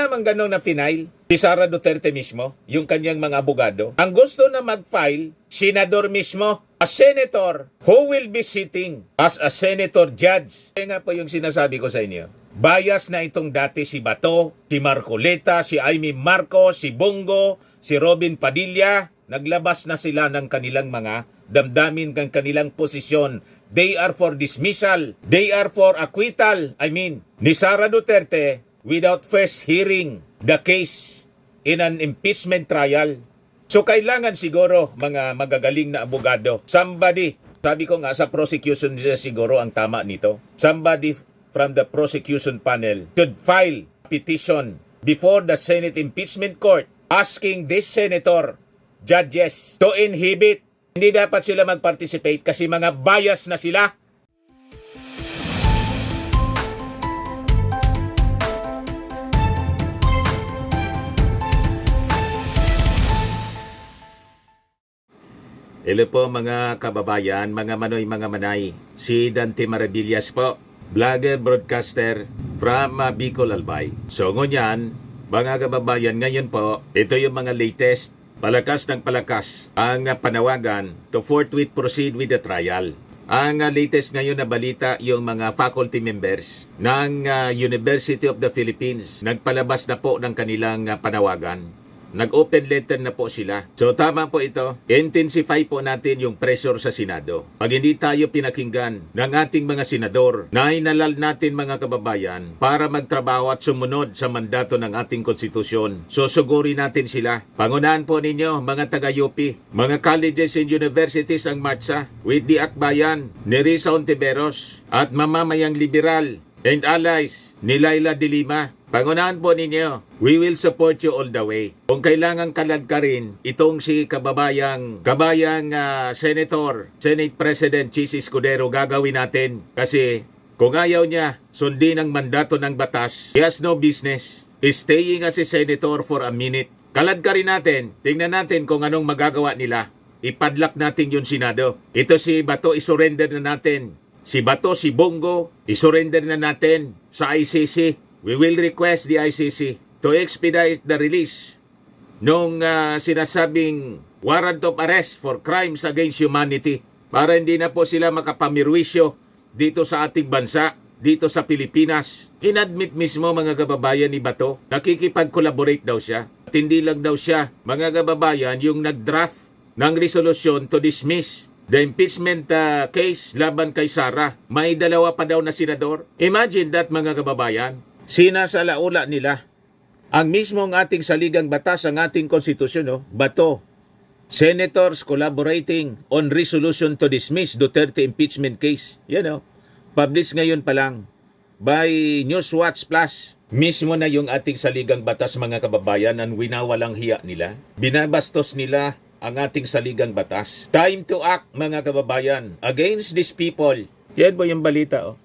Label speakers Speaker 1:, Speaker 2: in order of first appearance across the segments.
Speaker 1: naman ganun na final. Si Sara Duterte mismo, yung kanyang mga abogado, ang gusto na mag-file, senador mismo, a senator who will be sitting as a senator judge. Kaya nga po yung sinasabi ko sa inyo. Bias na itong dati si Bato, si Marcoleta, si Amy Marcos, si Bongo, si Robin Padilla. Naglabas na sila ng kanilang mga damdamin ng kanilang posisyon. They are for dismissal. They are for acquittal. Ni Sara Duterte without first hearing the case in an impeachment trial. So kailangan siguro mga magagaling na abogado. Somebody, sabi ko nga sa prosecution siguro ang tama nito. Somebody from the prosecution panel should file petition before the Senate Impeachment Court asking this senator, judges, to inhibit. Hindi dapat sila mag-participate kasi mga bias na sila. Hello po mga kababayan, mga manoy, mga manay. Si Dante Maravillas po, vlogger, broadcaster from Bicol, Albay. So ngunyan, mga kababayan, ngayon po, ito yung mga latest, palakas ng palakas, ang panawagan to forthwith proceed with the trial. Ang latest ngayon na balita, yung mga faculty members ng University of the Philippines, nagpalabas na po ng kanilang panawagan. Nag-open letter na po sila. So tama po ito. Intensify po natin yung pressure sa Senado. Pag hindi tayo pinakinggan ng ating mga senador, na inalal natin mga kababayan para magtrabaho at sumunod sa mandato ng ating konstitusyon, susuguri natin sila. Pangunahan po ninyo mga taga-UP, mga colleges and universities ang marcha with the akbayan ni Risa Hontiveros at mamamayang liberal and allies ni Laila de Lima. Pangunahan po ninyo, we will support you all the way. Kung kailangan kalad ka rin, itong si kababayang Senator, Senate President Chis Escudero, gagawin natin. Kasi kung ayaw niya sundin ang mandato ng batas, he has no business staying as a senator for a minute. Kalad ka rin natin, tingnan natin kung anong magagawa nila. Ipadlak natin yung Senado. Ito si Bato, isurrender na natin. Si Bato, si Bongo, isurrender na natin sa ICC. We will request the ICC to expedite the release nung sinasabing warrant of arrest for crimes against humanity para hindi na po sila makapamirwisyo dito sa ating bansa, dito sa Pilipinas. Inadmit mismo mga kababayan ni Bato, nakikipag-collaborate daw siya. At hindi lang daw siya, mga kababayan, yung nag-draft ng resolusyon to dismiss the impeachment case laban kay Sara. May dalawa pa daw na senador. Imagine that mga kababayan. Sinasalaula nila ang mismong ating saligang batas, ang ating konstitusyon, Bato, senators collaborating on resolution to dismiss Duterte impeachment case. Yan publish ngayon pa lang by Newswatch Plus. Mismo na yung ating saligang batas mga kababayan ang winawalang hiya nila. Binabastos nila ang ating saligang batas. Time to act mga kababayan against these people. Yan po yung balita.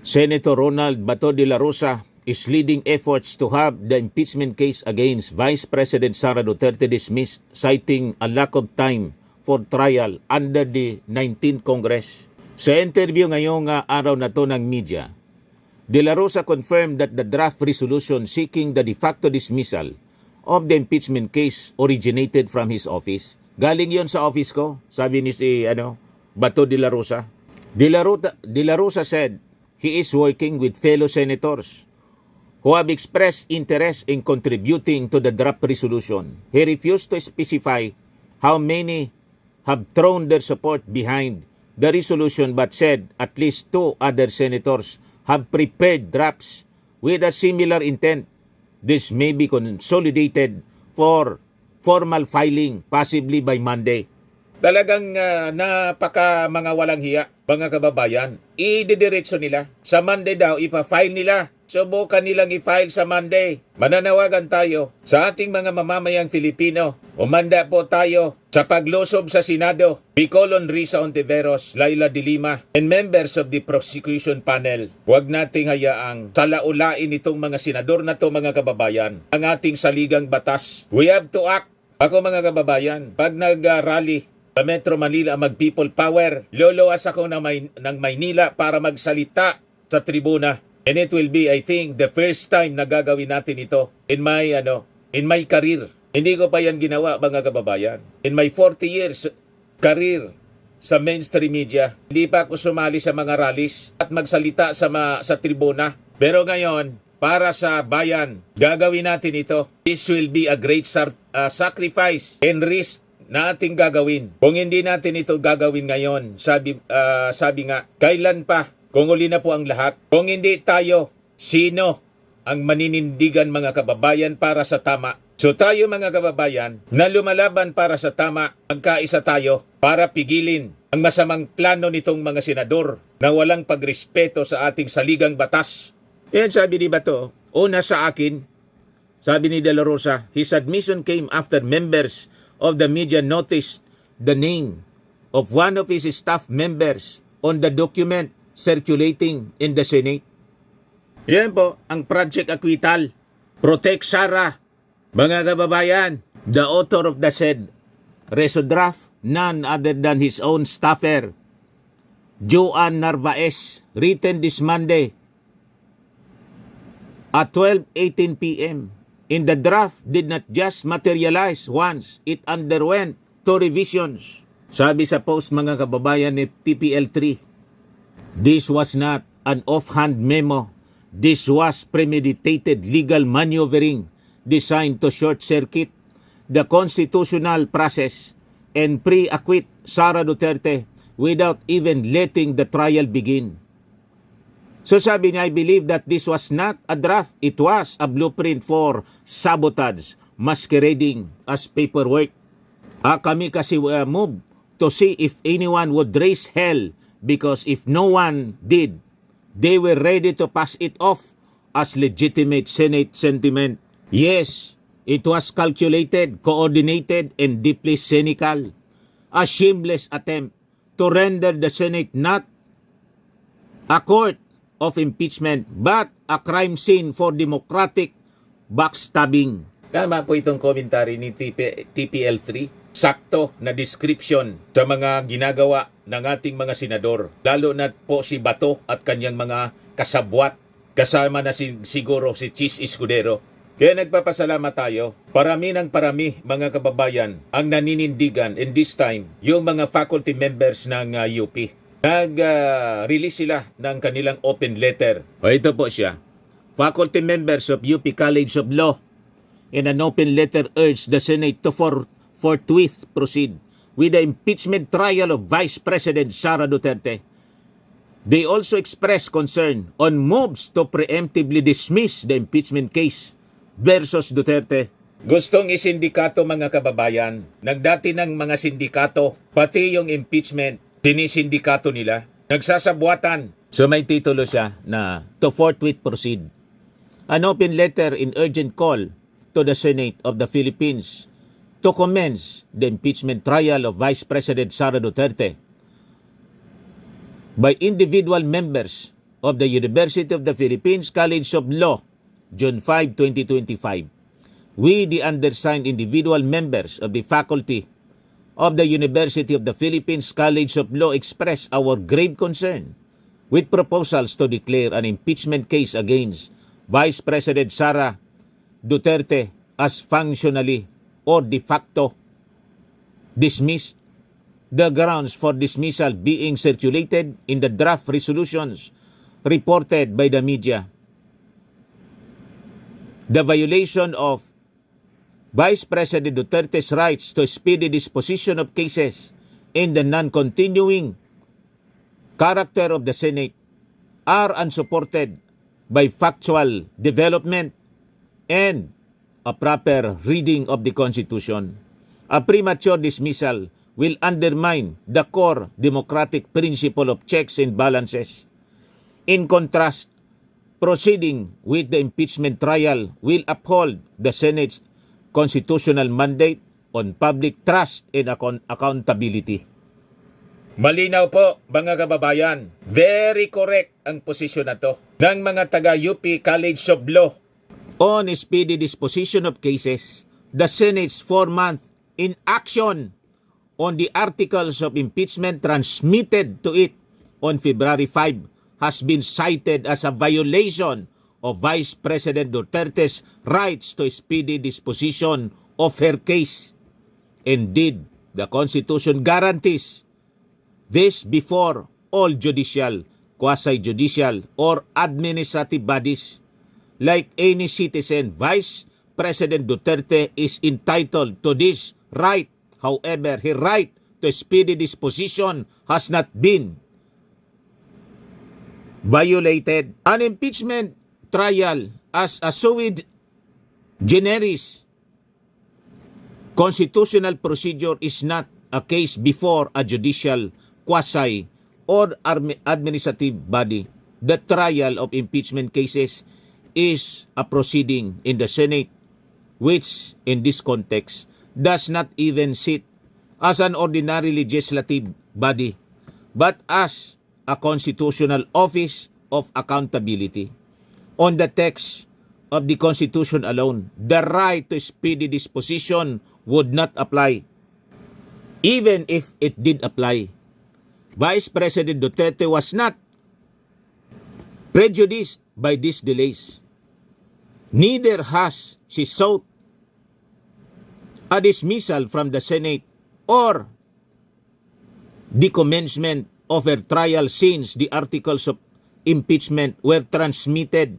Speaker 1: Senator Ronald Bato de la Rosa is leading efforts to have the impeachment case against Vice President Sara Duterte dismissed, citing a lack of time for trial under the 19th Congress. Sa interview ngayong araw na to ng media, De la Rosa confirmed that the draft resolution seeking the de facto dismissal of the impeachment case originated from his office. Galing yon sa office ko, sabi ni si Bato de la Rosa. De la Rosa said he is working with fellow senators who have expressed interest in contributing to the draft resolution. He refused to specify how many have thrown their support behind the resolution but said at least 2 other senators have prepared drafts with a similar intent. This may be consolidated for formal filing possibly by Monday. Talagang napaka mga walang hiya, mga kababayan. Ididiretso nila. Sa Monday daw, ipa-file nila. Subukan nilang i-file sa Monday. Mananawagan tayo sa ating mga mamamayang Filipino. Umanda po tayo sa paglusob sa Senado. Bicolon Risa Hontiveros, Laila de Lima, and members of the prosecution panel. Huwag nating hayaang salaulain itong mga senador na to mga kababayan. Ang ating saligang batas. We have to act. Ako mga kababayan, pag nag-rally sa Metro Manila mag-people power, luluwas ako ng Maynila para magsalita sa tribuna. And it will be, I think, the first time na gagawin natin ito in my career. Hindi ko pa yan ginawa, mga kababayan. In my 40 years career sa mainstream media, hindi pa ako sumali sa mga rallies at magsalita sa tribuna. Pero ngayon, para sa bayan, gagawin natin ito. This will be a great sacrifice and risk na ating gagawin. Kung hindi natin ito gagawin ngayon, sabi nga, kailan pa? Kung uli na po ang lahat. Kung hindi tayo, sino ang maninindigan, mga kababayan, para sa tama? So tayo, mga kababayan, na lumalaban para sa tama, magkaisa tayo para pigilin ang masamang plano nitong mga senador na walang pagrespeto sa ating saligang batas. Yan sabi ni Bato, una sa akin, sabi ni De La Rosa, his admission came after members of the media noticed the name of one of his staff members on the document circulating in the Senate. Yan po, ang Project Acquittal. Protect Sara. Mga kababayan, the author of the said reso draft, none other than his own staffer, Joan Narvaez, written this Monday at 12:18 p.m. In the draft did not just materialize once, it underwent 2 revisions. Sabi sa post, mga kababayan, ni TPL3, this was not an offhand memo. This was premeditated legal maneuvering designed to short-circuit the constitutional process and pre-acquit Sara Duterte without even letting the trial begin. So sabi niya, I believe that this was not a draft. It was a blueprint for sabotage masquerading as paperwork. Kami kasi moved to see if anyone would raise hell because if no one did, they were ready to pass it off as legitimate Senate sentiment. Yes, it was calculated, coordinated, and deeply cynical. A shameless attempt to render the Senate not a court of impeachment but a crime scene for democratic backstabbing. Tama po itong commentary ni TPL3. Sakto na description sa mga ginagawa ng ating mga senador. Lalo na po si Bato at kanyang mga kasabwat. Kasama na siguro si Chis Escudero. Kaya nagpapasalamat tayo. Parami ng parami, mga kababayan, ang naninindigan in this time yung mga faculty members ng UP. Nag-release sila ng kanilang open letter. O ito po siya. Faculty members of UP College of Law in an open letter urged the Senate to forthwith proceed with the impeachment trial of Vice President Sara Duterte. They also expressed concern on moves to preemptively dismiss the impeachment case versus Duterte. Gustong isindikato, mga kababayan, nagdati ng mga sindikato, pati yung impeachment, sinisindikato nila, nagsasabuatan. So may titulo siya na to forthwith proceed. An open letter in urgent call to the Senate of the Philippines to commence the impeachment trial of Vice President Sara Duterte by individual members of the University of the Philippines College of Law, June 5, 2025. We, the undersigned individual members of the faculty of the University of the Philippines College of Law, express our grave concern with proposals to declare an impeachment case against Vice President Sara Duterte as functionally or de facto dismissed, the grounds for dismissal being circulated in the draft resolutions reported by the media. The violation of Vice President Duterte's rights to speedy disposition of cases in the non-continuing character of the Senate are unsupported by factual development and a proper reading of the Constitution. A premature dismissal will undermine the core democratic principle of checks and balances. In contrast, proceeding with the impeachment trial will uphold the Senate's constitutional mandate on public trust and accountability. Malinaw po, mga kababayan. Very correct ang posisyon na to ng mga taga-UP College of Law. On speedy disposition of cases, the Senate's 4-month inaction on the articles of impeachment transmitted to it on February 5
Speaker 2: has been cited as a violation of Vice President Duterte's rights to speedy disposition of her case. Indeed, the Constitution guarantees this before all judicial, quasi-judicial, or administrative bodies. Like any citizen, Vice President Duterte is entitled to this right. However, her right to speedy disposition has not been violated. An impeachment trial as a sui generis constitutional procedure is not a case before a judicial, quasi, or administrative body. The trial of impeachment cases is a proceeding in the Senate, which in this context does not even sit as an ordinary legislative body, but as a constitutional office of accountability. On the text of the Constitution alone, the right to speedy disposition would not apply. Even if it did apply, Vice President Duterte was not prejudiced by these delays. Neither has she sought a dismissal from the Senate or the commencement of her trial since the articles of impeachment were transmitted.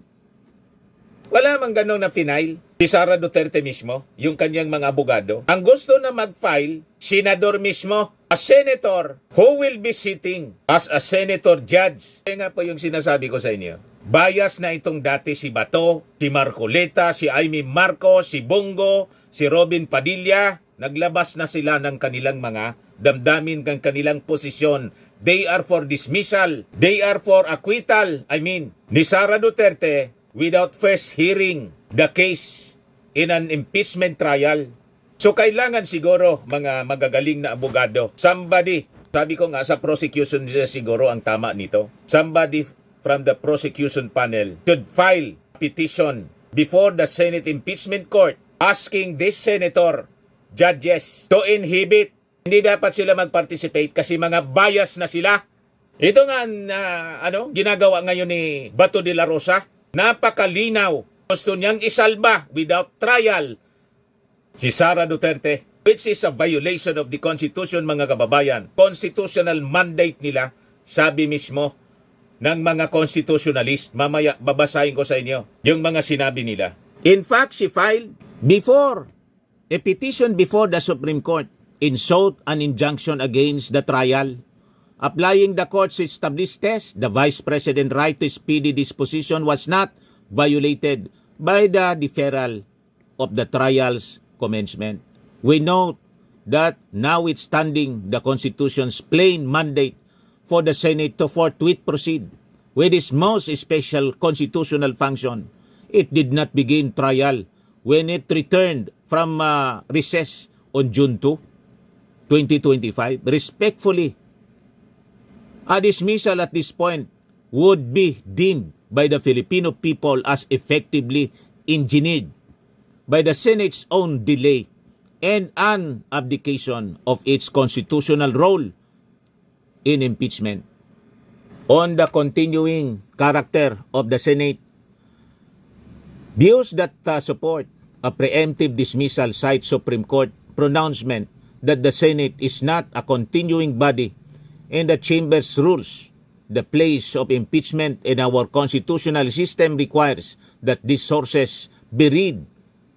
Speaker 2: Wala mang ganun na final. Si Sara Duterte mismo, yung kanyang mga abogado, ang gusto na mag-file, senador mismo, a senator who will be sitting as a senator judge. Kaya nga po yung sinasabi ko sa inyo. Bias na itong dati si Bato, si Marcoleta, si Amy Marcos, si Bongo, si Robin Padilla. Naglabas na sila ng kanilang mga damdamin ng kanilang posisyon. They are for dismissal. They are for acquittal. Ni Sara Duterte without first hearing the case in an impeachment trial. So kailangan siguro mga magagaling na abogado. Somebody, sabi ko nga sa prosecution siguro ang tama nito. Somebody from the prosecution panel should file petition before the Senate Impeachment Court asking this senator, judges, to inhibit. Hindi dapat sila mag-participate kasi mga bias na sila. Ito nga ginagawa ngayon ni Bato de la Rosa. Napakalinaw. Gusto niyang isalba without trial si Sara Duterte, which is a violation of the Constitution, mga kababayan. Constitutional mandate nila, sabi mismo ng mga constitutionalist. Mamaya babasahin ko sa inyo yung mga sinabi nila. In fact, she filed a petition before the Supreme Court in sought an injunction against the trial. Applying the court's established test, the Vice President's right to speedy disposition was not violated by the deferral of the trial's commencement. We note that notwithstanding the Constitution's plain mandate for the Senate to forthwith proceed with its most special constitutional function, it did not begin trial when it returned from recess on June 2, 2025. Respectfully, a dismissal at this point would be deemed by the Filipino people as effectively engineered by the Senate's own delay and an abdication of its constitutional role in impeachment. On the continuing character of the Senate, views that support a preemptive dismissal cite Supreme Court pronouncement that the Senate is not a continuing body and the Chamber's rules. The place of impeachment in our constitutional system requires that these sources be read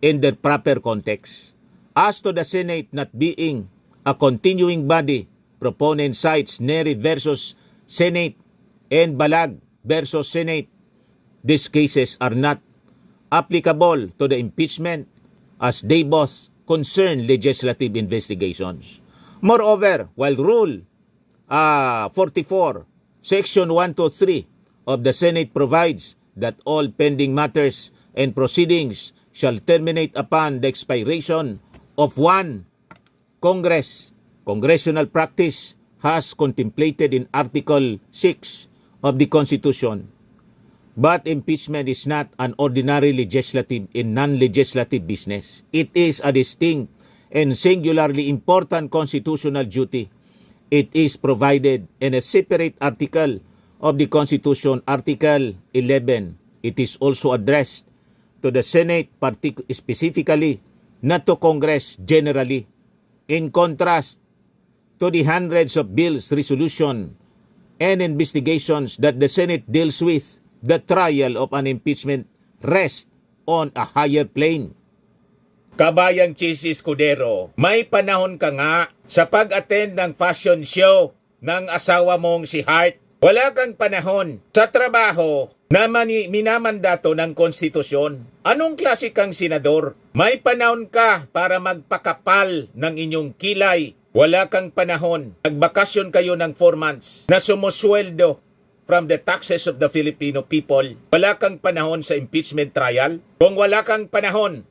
Speaker 2: in their proper context. As to the Senate not being a continuing body, proponent cites Neri versus Senate and Balag versus Senate. These cases are not applicable to the impeachment as they both concern legislative investigations. Moreover, while Rule 44, Section 123 of the Senate provides that all pending matters and proceedings shall terminate upon the expiration of one Congress. Congressional practice has contemplated in Article 6 of the Constitution. But impeachment is not an ordinary legislative and non-legislative business. It is a distinct and singularly important constitutional duty. It is provided in a separate article of the Constitution, Article 11, it is also addressed to the Senate specifically, not to Congress generally. In contrast to the hundreds of bills, resolution, and investigations that the Senate deals with, the trial of an impeachment rests on a higher plane. Kabayang Chis Escudero, may panahon ka nga sa pag-attend ng fashion show ng asawa mong si Hart. Wala kang panahon sa trabaho na minamandato ng konstitusyon. Anong klase kang senador? May panahon ka para magpakapal ng inyong kilay. Wala kang panahon. Nagbakasyon kayo ng 4 months na sumusweldo from the taxes of the Filipino people. Wala kang panahon sa impeachment trial. Kung wala kang panahon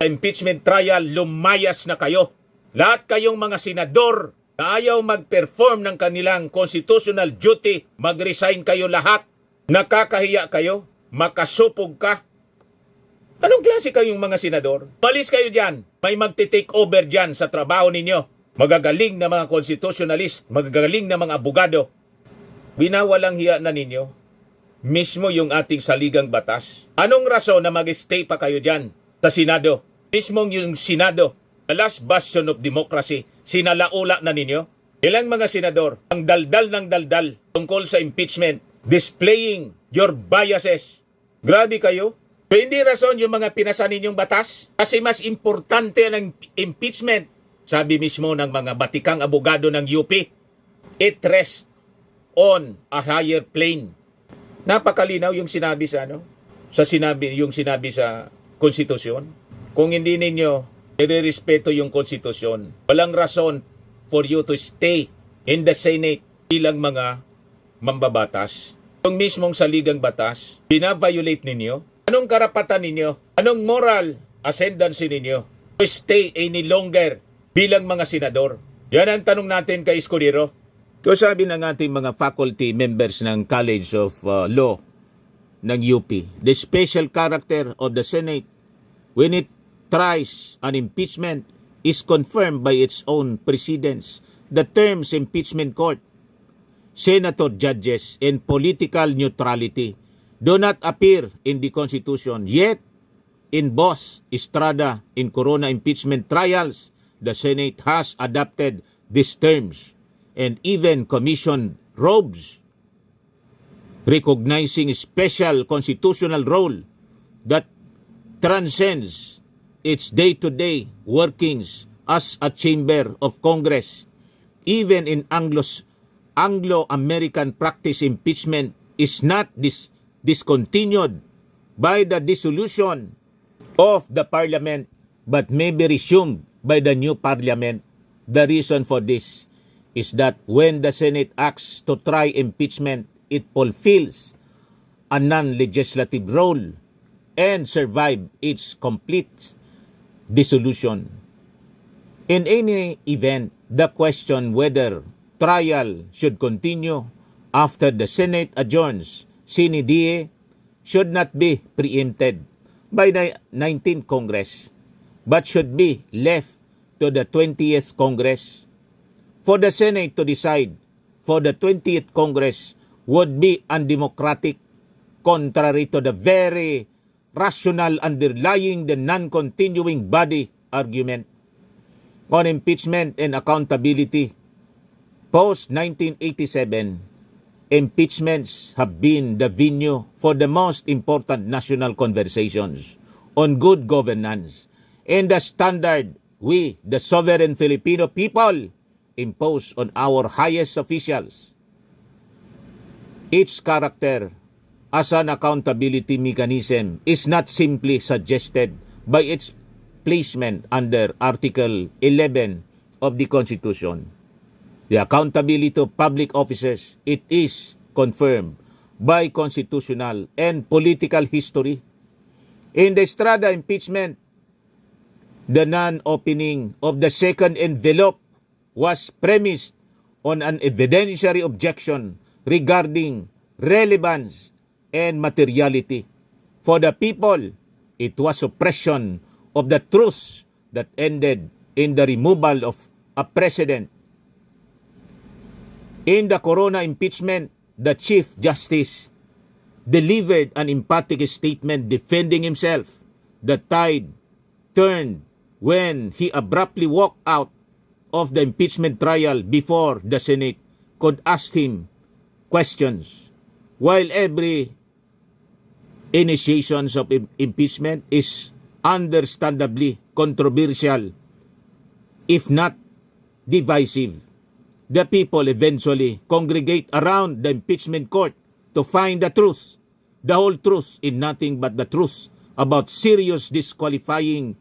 Speaker 2: sa impeachment trial, lumayas na kayo. Lahat kayong mga senador na ayaw mag-perform ng kanilang constitutional duty, mag-resign kayo lahat. Nakakahiya kayo, makasupog ka. Anong klase kayong mga senador? Malis kayo dyan. May magti-take over dyan sa trabaho ninyo. Magagaling na mga constitutionalist, magagaling na mga abogado. Binawalang hiya na ninyo. Mismo yung ating saligang batas. Anong rason na mag-stay pa kayo dyan sa Senado? Mismong yung Senado, the last bastion of democracy, sinalaula na ninyo. Ilang mga senador, ang daldal ng daldal tungkol sa impeachment, displaying your biases. Grabe kayo. So, hindi rason yung mga pinasa ninyong batas. Kasi mas importante ang impeachment. Sabi mismo ng mga batikang abogado ng UP, it rests on a higher plane. Napakalinaw yung sinabi sa yung sinabi sa konstitusyon. Kung hindi ninyo irerespeto yung konstitusyon, walang rason for you to stay in the Senate bilang mga mambabatas. Yung mismong saligang batas, binaviolate ninyo. Anong karapatan ninyo? Anong moral ascendancy ninyo to stay any longer bilang mga senador? Yan ang tanong natin kay Escudero. Kung sabi ng ating mga faculty members ng College of Law ng UP, the special character of the Senate when it tries an impeachment is confirmed by its own precedents. The terms impeachment court, senator judges, and political neutrality do not appear in the Constitution. Yet, in Boss, Estrada, in Corona impeachment trials, the Senate has adopted these terms and even commissioned robes recognizing special constitutional role that transcends its day-to-day workings as a chamber of Congress. Even in Anglo-American practice, impeachment is not discontinued by the dissolution of the parliament but may be resumed by the new parliament. The reason for this is that when the Senate acts to try impeachment, it fulfills a non-legislative role and survive its complete dissolution. In any event, the question whether trial should continue after the Senate adjourns sine die should not be preempted by the 19th Congress, but should be left to the 20th Congress. For the Senate to decide for the 20th Congress would be undemocratic, contrary to the very rational underlying the non-continuing body argument on impeachment and accountability. Post-1987, impeachments have been the venue for the most important national conversations on good governance and the standard we, the sovereign Filipino people, impose on our highest officials. Its character as an accountability mechanism is not simply suggested by its placement under Article 11 of the Constitution. The accountability of public officers, it is confirmed by constitutional and political history. In the Estrada impeachment, the non-opening of the second envelope was premised on an evidentiary objection regarding relevance and materiality. For the people, it was suppression of the truth that ended in the removal of a president. In the Corona impeachment, the Chief Justice delivered an emphatic statement defending himself. The tide turned when he abruptly walked out of the impeachment trial before the Senate could ask him questions. While every initiations of impeachment is understandably controversial, if not divisive, the people eventually congregate around the impeachment court to find the truth, the whole truth in nothing but the truth about serious disqualifying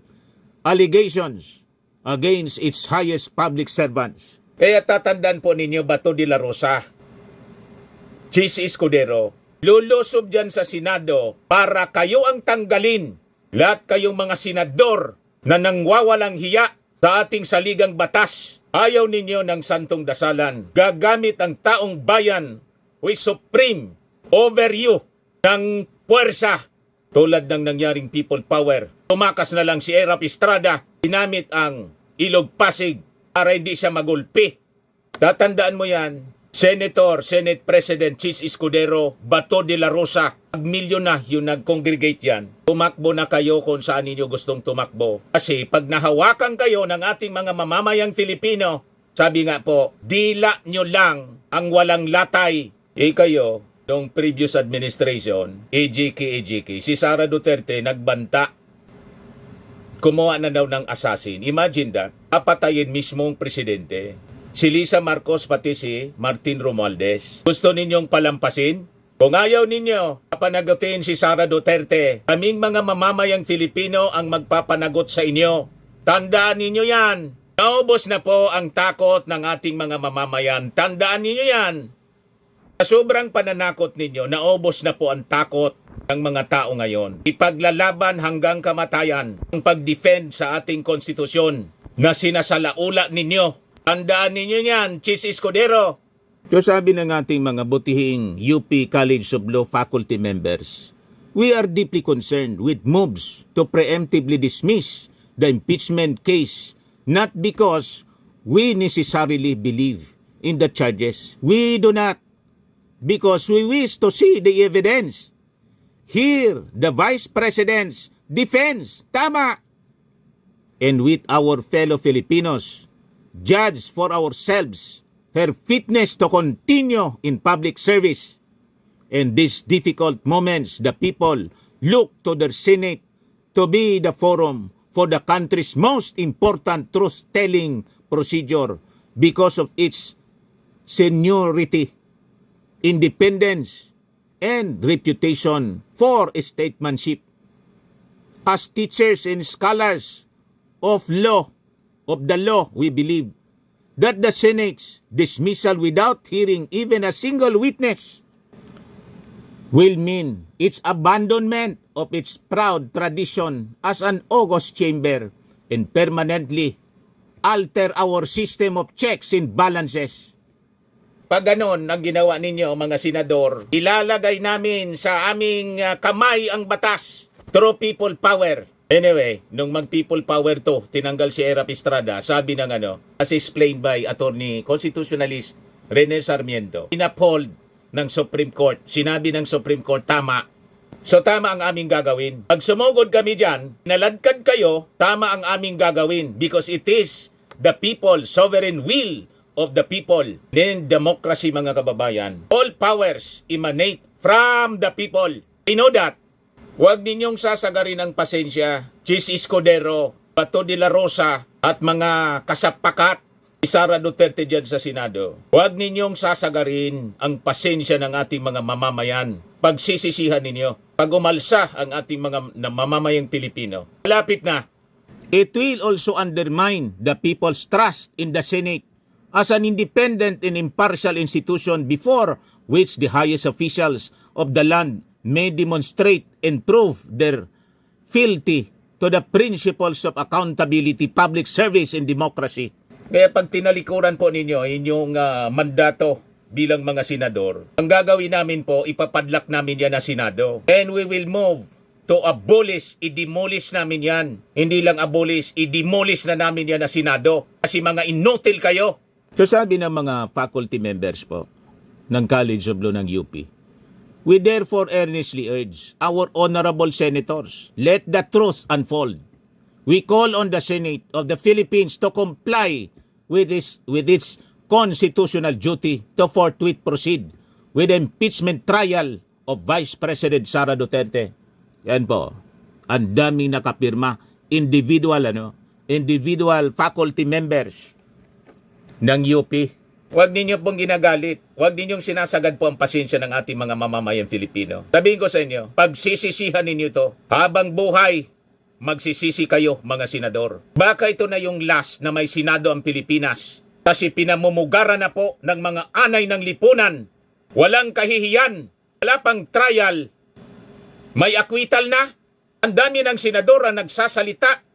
Speaker 2: allegations against its highest public servants. Kaya tatandaan po ninyo, Bato de la Rosa, Chis Escudero, lulusob dyan sa Senado para kayo ang tanggalin. Lahat kayong mga senador na nangwawalang hiya sa ating saligang batas. Ayaw ninyo ng santong dasalan. Gagamit ang taong bayan with supreme over you ng puwersa. Tulad ng nangyaring people power. Tumakas na lang si Erap Estrada. Ginamit ang Ilog Pasig para hindi siya magulpi. Tatandaan mo yan. Senator, Senate President Chis Escudero, Bato de la Rosa, milyon na yung nag-congregate yan. Tumakbo na kayo kung saan ninyo gustong tumakbo. Kasi pag nahawakan kayo ng ating mga mamamayang Filipino, sabi nga po, dila nyo lang ang walang latay. Kayo, noong previous administration, AJK, si Sara Duterte nagbanta. Kumuha na daw ng assassin. Imagine that, apatayin mismong presidente. Si Lisa Marcos pati si Martin Romualdez. Gusto ninyong palampasin? Kung ayaw ninyo, papanagutin si Sara Duterte. Kaming mga mamamayang Filipino ang magpapanagot sa inyo. Tandaan ninyo yan. Naubos na po ang takot ng ating mga mamamayan. Tandaan ninyo yan. Sa sobrang pananakot ninyo, naubos na po ang takot ng mga tao ngayon. Ipaglalaban hanggang kamatayan ang pag-defend sa ating konstitusyon na sinasalaula ninyo. Tandaan ninyo yan, Chis Escudero. So sabi ng ating mga butihing UP College of Law faculty members, we are deeply concerned with moves to preemptively dismiss the impeachment case, not because we necessarily believe in the charges. We do not, because we wish to see the evidence. Hear the Vice President's defense. Tama. And with our fellow Filipinos, judge for ourselves her fitness to continue in public service. In these difficult moments, the people look to their Senate to be the forum for the country's most important truth-telling procedure because of its seniority, independence, and reputation for statesmanship. As teachers and scholars of the law, we believe that the Senate's dismissal without hearing even a single witness will mean its abandonment of its proud tradition as an august chamber and permanently alter our system of checks and balances. Pag ganon ang ginawa ninyo mga senador, ilalagay namin sa aming kamay ang batas through people power. Anyway, nung mag-people power to, tinanggal si Erap Estrada, sabi ng as explained by attorney constitutionalist Rene Sarmiento, inuphold ng Supreme Court. Sinabi ng Supreme Court, tama. So tama ang aming gagawin. Pag sumugod kami dyan, naladkad kayo, tama ang aming gagawin because it is the people, sovereign will of the people. Then democracy mga kababayan. All powers emanate from the people. You know that? Huwag ninyong sasagarin ng pasensya, Chis Escudero, Bato de la Rosa, at mga kasapakat ni Sara Duterte dyan sa Senado. Huwag ninyong sasagarin ang pasensya ng ating mga mamamayan. Pagsisisihan ninyo. Pag umalsa ang ating mga mamamayang Pilipino. Malapit na. It will also undermine the people's trust in the Senate as an independent and impartial institution before which the highest officials of the land may demonstrate and prove their fealty to the principles of accountability, public service, and democracy. Kaya pag tinalikuran po ninyo inyong mandato bilang mga senador, ang gagawin namin po, ipapadlak namin yan na Senado. And we will move to abolish, i-demolish namin yan. Hindi lang abolish, i-demolish na namin yan na Senado. Kasi mga inutil kayo. So sabi ng mga faculty members po, ng College of Law ng UP. We therefore earnestly urge our honorable senators, let the truth unfold. We call on the Senate of the Philippines to comply with its constitutional duty to forthwith proceed with the impeachment trial of Vice President Sara Duterte. Yan po. Ang daming nakapirma, individual faculty members ng UP. Huwag ninyo pong ginagalit. Huwag ninyong sinasagad po ang pasensya ng ating mga mamamayang Filipino. Sabihin ko sa inyo, pagsisisihan ninyo to, habang buhay, magsisisi kayo mga senador. Baka ito na yung last na may senado ang Pilipinas. Kasi pinamumugaran na po ng mga anay ng lipunan. Walang kahihiyan. Wala pang trial. May acquittal na. Ang dami ng senador ang nagsasalita.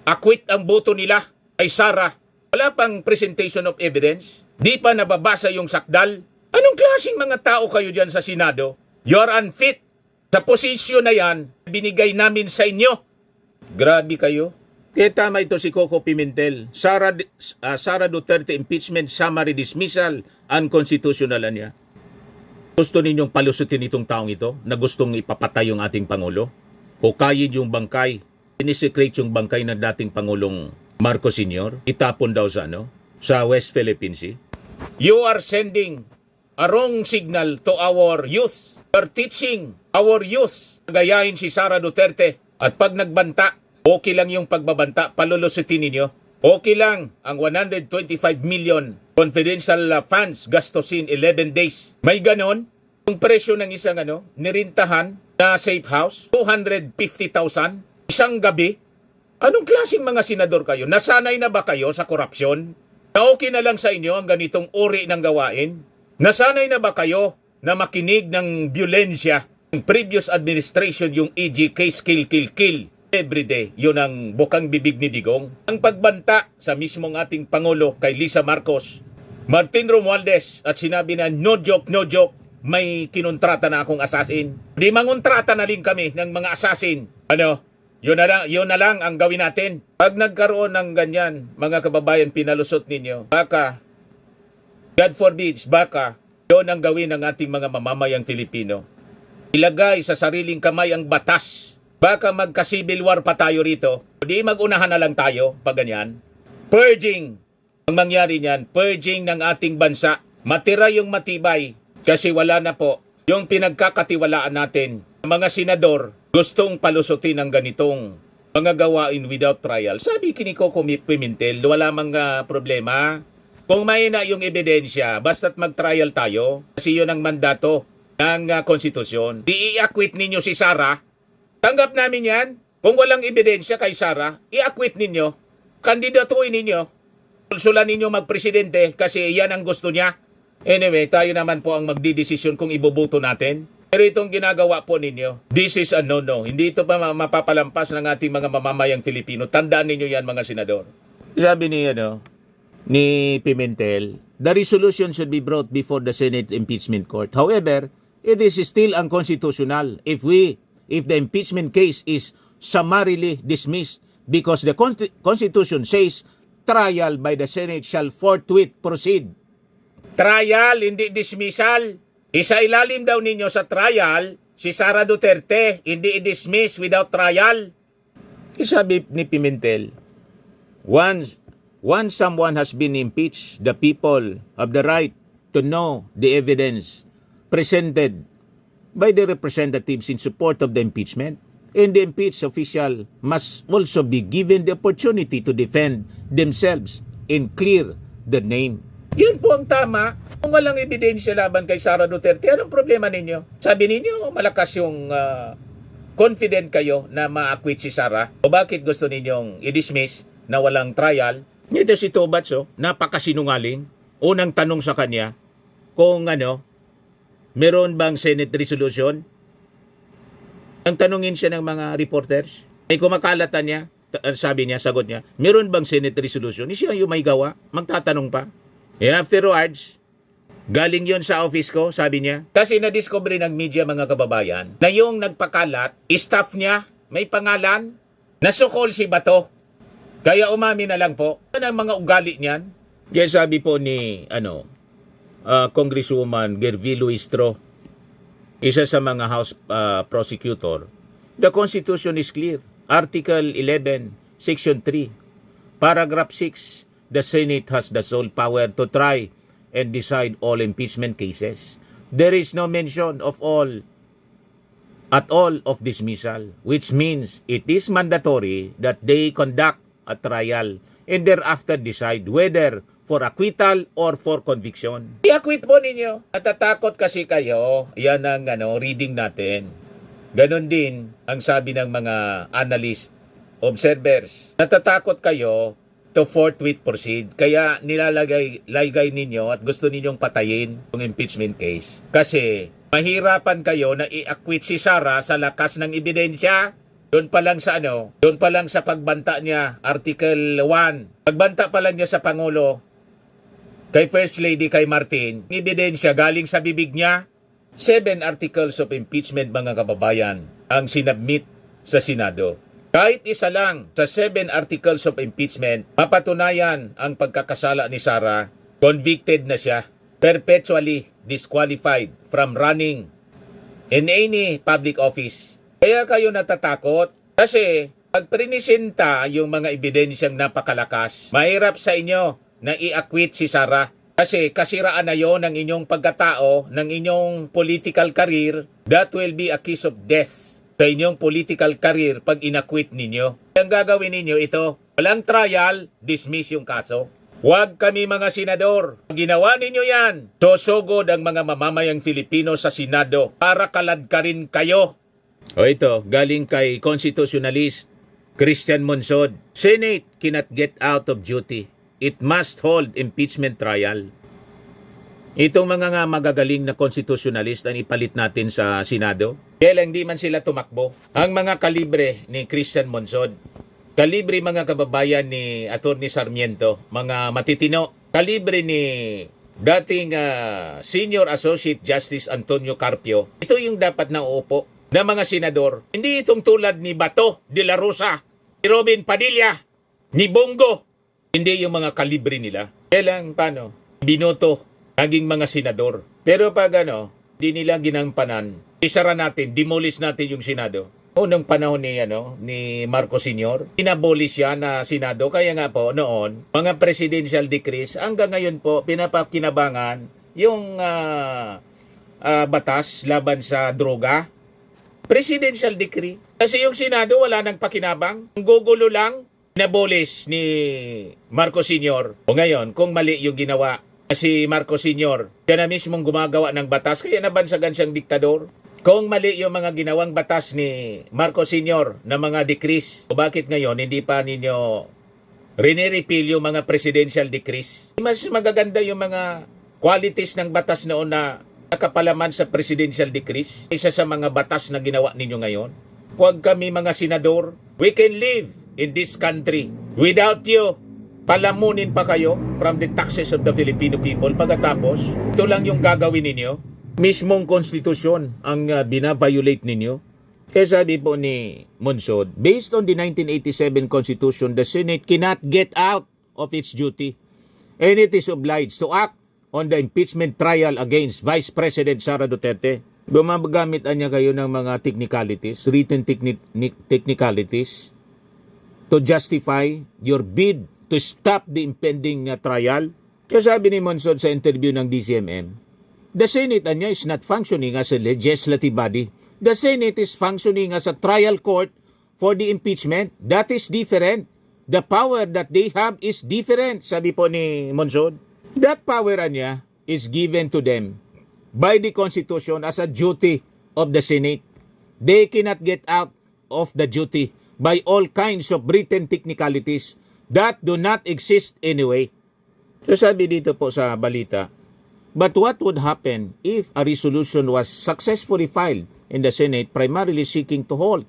Speaker 2: Acquit ang boto nila ay Sara. Wala pang presentation of evidence. Di pa nababasa yung sakdal. Anong klaseng mga tao kayo dyan sa Senado? You're unfit. Sa posisyon na yan, binigay namin sa inyo. Grabe kayo. Kaya tama ito si Coco Pimentel. Sara Duterte impeachment summary dismissal, unconstitutional niya. Gusto ninyong palusutin itong taong ito na gustong ipapatay yung ating Pangulo? Hukayin yung bangkay. Sinisecrate yung bangkay ng dating Pangulong Marcos Sr. Itapon daw sa West Philippine Sea. You are sending a wrong signal to our youth. You're teaching our youth. Gayahin si Sara Duterte. At pag nagbanta, okay lang yung pagbabanta, palulusutin ninyo. Okay lang ang 125 million confidential funds gastusin 11 days. May ganon. Yung presyo ng isang nirintahan na safe house, 250,000 isang gabi. Anong klaseng mga senador kayo? Nasanay na ba kayo sa korupsyon? Na okay na lang sa inyo ang ganitong uri ng gawain? Nasanay na ba kayo na makinig ng violensya? Ang previous administration, yung EG case kill everyday. Yun ang bukang bibig ni Digong. Ang pagbanta sa mismong ating Pangulo kay Lisa Marcos, Martin Romualdez, at sinabi na no joke, may kinontrata na akong assassin. Di mangontrata na rin kami ng mga assassin. Yun na lang ang gawin natin. Pag nagkaroon ng ganyan, mga kababayan, pinalusot ninyo, baka, God forbids, baka, yun ang gawin ng ating mga mamamayang Filipino. Ilagay sa sariling kamay ang batas. Baka magka-civil war pa tayo rito. Di magunahan na lang tayo pag ganyan. Purging. Ang mangyari niyan, purging ng ating bansa. Matira yung matibay kasi wala na po yung pinagkakatiwalaan natin. Mga senador, gustong palusutin ang ganitong mga gawain without trial. Sabi kini Coco Pimentel, wala mga problema. Kung may na yung ebidensya, basta't mag-trial tayo. Kasi yun ang mandato ng konstitusyon. Di i-acquit ninyo si Sara. Tanggap namin yan. Kung walang ebidensya kay Sara, i-acquit ninyo. Kandidatuin ninyo. Sulsulan ninyo magpresidente kasi yan ang gusto niya. Anyway, tayo naman po ang magdidesisyon kung iboboto natin. Pero itong ginagawa po ninyo, this is a no-no. Hindi ito pa mapapalampas ng ating mga mamamayang Filipino. Tandaan ninyo yan, mga senador. Sabi ni Pimentel, the resolution should be brought before the Senate Impeachment Court. However, it is still unconstitutional if the impeachment case is summarily dismissed because the Constitution says trial by the Senate shall forthwith proceed. Trial, hindi dismissal. Isa ilalim daw ninyo sa trial, si Sara Duterte, hindi i-dismiss without trial. Sabi ni Pimentel, once someone has been impeached, the people have the right to know the evidence presented by the representatives in support of the impeachment. And the impeached official must also be given the opportunity to defend themselves and clear the name. Yun po ang tama. Kung walang ebidensya laban kay Sara Duterte, anong problema ninyo? Sabi ninyo, malakas yung confident kayo na ma-acquit si Sara. O bakit gusto ninyong i-dismiss na walang trial? Ito si Tobats, napakasinungaling. Unang tanong sa kanya, kung meron bang Senate resolution? Ang tanungin siya ng mga reporters, ay kumakalatan niya, sabi niya, sagot niya, meron bang Senate resolution? Siya yung may gawa, magtatanong pa. And afterwards, galing yon sa office ko, sabi niya. Kasi na-discover ng media, mga kababayan, na yung nagpakalat, staff niya, may pangalan, nasukol si Bato. Kaya umami na lang po. Ano ang mga ugali niyan? Kaya sabi po ni, Congresswoman Gervilo Istro, isa sa mga House prosecutor, the Constitution is clear. Article 11, Section 3, Paragraph 6, the Senate has the sole power to try and decide all impeachment cases. There is no mention of at all of dismissal, which means it is mandatory that they conduct a trial and thereafter decide whether for acquittal or for conviction. I-acquit po ninyo. Natatakot kasi kayo, yan ang reading natin. Ganon din ang sabi ng mga analyst, observers. Natatakot kayo to forthwith proceed. Kaya nilalagay ninyo at gusto ninyong patayin yung impeachment case. Kasi mahirapan kayo na i-acquit si Sara sa lakas ng ebidensya. Doon pa lang sa pagbanta niya, Article 1. Pagbanta pa lang niya sa Pangulo, kay First Lady, kay Martin, ebidensya galing sa bibig niya. 7 articles of impeachment, mga kababayan, ang sinabmit sa Senado. Kahit isa lang sa 7 articles of impeachment, mapatunayan ang pagkakasala ni Sara, convicted na siya, perpetually disqualified from running in any public office. Kaya kayo natatakot kasi pag prinisenta yung mga ebidensyang napakalakas, mahirap sa inyo na i-acquit si Sara. Kasi kasiraan na yon ng inyong pagkatao, ng inyong political career, that will be a kiss of death sa inyong political career pag inacquit ninyo. Ang gagawin ninyo ito, walang trial, dismiss yung kaso. Huwag kami mga senador. Pag ginawa ninyo yan, sosogod ang mga mamamayang Filipino sa Senado para kaladkarin kayo. O ito, galing kay constitutionalist Christian Monsod. Senate cannot get out of duty. It must hold impeachment trial. Itong mga magagaling na constitutionalist ang ipalit natin sa Senado. Kaya lang di man sila tumakbo. Ang mga kalibre ni Christian Monsod, kalibre mga kababayan ni Atty. Sarmiento, mga matitino, kalibre ni dating Senior Associate Justice Antonio Carpio. Ito yung dapat na uupo na mga senador. Hindi itong tulad ni Bato de la Rosa, ni Robin Padilla, ni Bongo. Hindi yung mga kalibre nila. Kailang binoto, naging mga senador. Pero pag di nila ginampanan, isara natin, demolish natin yung Senado. Unang panahon ni Marcos Sr., inabolish siya na Senado. Kaya nga po, noon, mga presidential decrees, hanggang ngayon po, pinapakinabangan yung batas laban sa droga. Presidential decree. Kasi yung Senado, wala nang pakinabang. Ang gugulo lang, inabolish ni Marcos Sr. O ngayon, kung mali yung ginawa si Marcos Sr., siya na mismong gumagawa ng batas, kaya nabansagan siyang diktador. Kung mali yung mga ginawang batas ni Marcos Sr. na mga decrees, o bakit ngayon hindi pa ninyo rini-repeal yung mga presidential decrees? Mas magaganda yung mga qualities ng batas noon na nakapalaman sa presidential decrees, isa sa mga batas na ginawa ninyo ngayon. Huwag kami mga senador. We can live in this country without you. Palamunin pa kayo from the taxes of the Filipino people. Pagkatapos, ito lang yung gagawin ninyo. Mismong konstitusyon ang bina-violate ninyo. Kaya sabi po ni Monsod, based on the 1987 Constitution, the Senate cannot get out of its duty and it is obliged to act on the impeachment trial against Vice President Sara Duterte. Gumagamit niya kayo ng mga technicalities, written technicalities, to justify your bid to stop the impending trial. Kaya sabi ni Monsod sa interview ng DCMM, the Senate is not functioning as a legislative body. The Senate is functioning as a trial court for the impeachment. That is different. The power that they have is different, sabi po ni Monsod. That power niya is given to them by the Constitution as a duty of the Senate. They cannot get out of the duty by all kinds of written technicalities that do not exist anyway. So sabi dito po sa balita, but what would happen if a resolution was successfully filed in the Senate primarily seeking to halt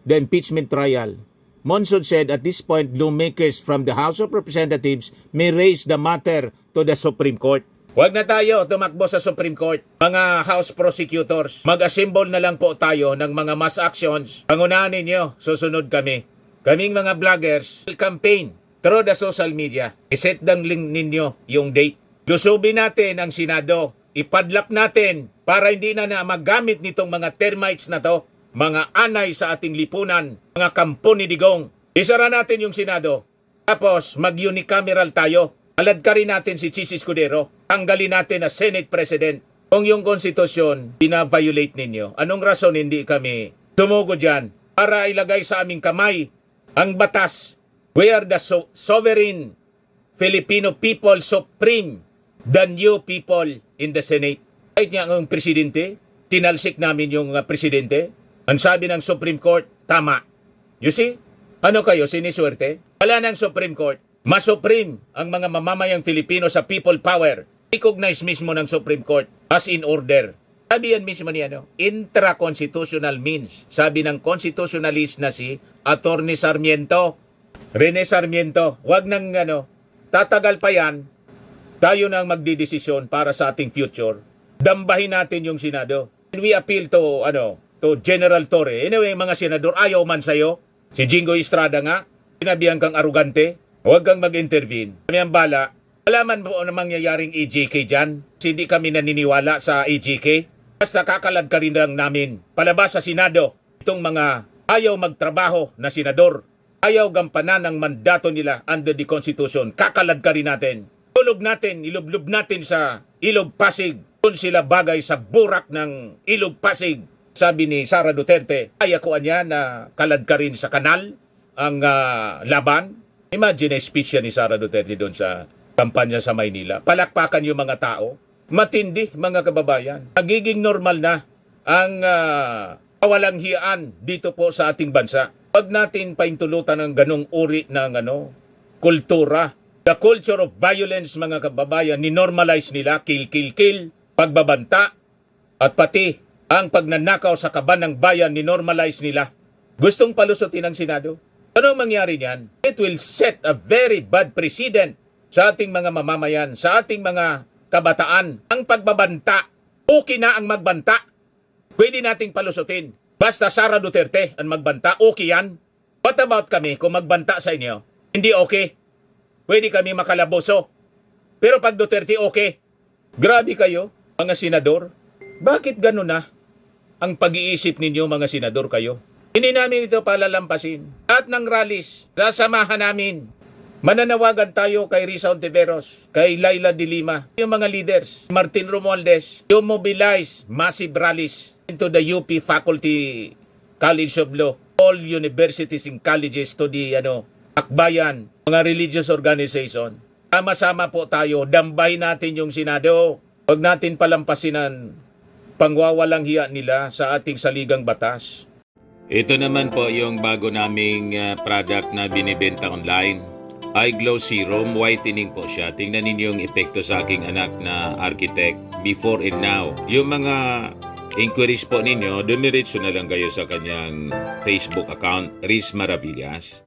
Speaker 2: the impeachment trial? Monsod said at this point, lawmakers from the House of Representatives may raise the matter to the Supreme Court. Huwag na tayo tumakbo sa Supreme Court. Mga House prosecutors, mag-assemble na lang po tayo ng mga mass actions. Pangunahan ninyo, susunod kami. Kaming mga vloggers will campaign through the social media. I-set down link ninyo yung date. Lusubin natin ang Senado. Ipadlak natin para hindi na magamit nitong mga termites na to, mga anay sa ating lipunan, mga kampo ni Digong. Isara natin yung Senado. Tapos mag-unicameral tayo. Alad ka rin natin si Chis Escudero. Tanggalin natin na Senate President. Kung yung konstitusyon bina-violate ninyo, anong rason hindi kami tumugo dyan para ilagay sa aming kamay ang batas? We are the sovereign Filipino people supreme than you people in the Senate. Kahit nga ang presidente, tinalsik namin yung presidente. Ang sabi ng Supreme Court, tama. You see? Ano kayo, siniswerte? Wala ng Supreme Court. Mas supreme ang mga mamamayang Filipino sa people power. Recognize mismo ng Supreme Court as in order. Sabi yan mismo niya, intra-constitutional means. Sabi ng constitutionalist na si Attorney Sarmiento, Rene Sarmiento, wag nang tatagal pa yan, tayo nang magdidesisyon para sa ating future. Dambahin natin yung Senado. And we appeal to General Torre. Anyway, mga senador, ayaw man sa'yo. Si Jingo Estrada nga, sinabihan kang arugante, huwag kang mag-intervene. Kami ang bala, alaman po na mangyayaring EJK dyan. Hindi kami naniniwala sa EJK. Basta kakalad ka rin lang namin. Palabas sa Senado, itong mga ayaw magtrabaho na senador. Ayaw gampanan ang mandato nila under the Constitution. Kakalad ka rin natin. Tulog natin, ilublob natin sa Ilog Pasig. Doon sila bagay sa burak ng Ilog Pasig. Sabi ni Sara Duterte, kaya ko niya na kalad ka rin sa kanal ang laban. Imagine a speech yan ni Sara Duterte doon sa kampanya sa Maynila. Palakpakan yung mga tao. Matindi, mga kababayan. Nagiging normal na ang kawalang hiyaan dito po sa ating bansa. Huwag natin paintulutan ng ganong uri ng kultura. The culture of violence, mga kababayan, ninormalize nila, kill, pagbabanta, at pati ang pagnanakaw sa kaban ng bayan, ninormalize nila. Gustong palusutin ng Senado. Anong mangyari niyan? It will set a very bad precedent sa ating mga mamamayan, sa ating mga kabataan. Ang pagbabanta, okay na ang magbanta. Pwede nating palusutin. Basta Sara Duterte ang magbanta, okay yan. What about kami kung magbanta sa inyo? Hindi okay. Pwede kami makalaboso. Pero pag Duterte okay. Grabe kayo, mga senador. Bakit gano'n na ang pag-iisip ninyo, mga senador kayo? Hindi namin ito palalampasin. At ng rallies, sasamahan namin. Mananawagan tayo kay Risa Ontiveros, kay Laila de Lima, yung mga leaders, Martin Romualdez, yung mobilize massive rallies into the UP Faculty College of Law, all universities and colleges to the akbayan, mga religious organization. Sama-sama po tayo, dambahin natin yung Senado. Huwag natin palampasin ang pangwawalang hiya nila sa ating saligang batas.
Speaker 1: Ito naman po yung bago naming product na binibenta online. iGlow Serum, whitening po siya. Tingnan ninyo yung epekto sa aking anak na architect before and now. Yung mga inquiries po ninyo, dumiretso na lang kayo sa kanyang Facebook account, Riz Maravillas.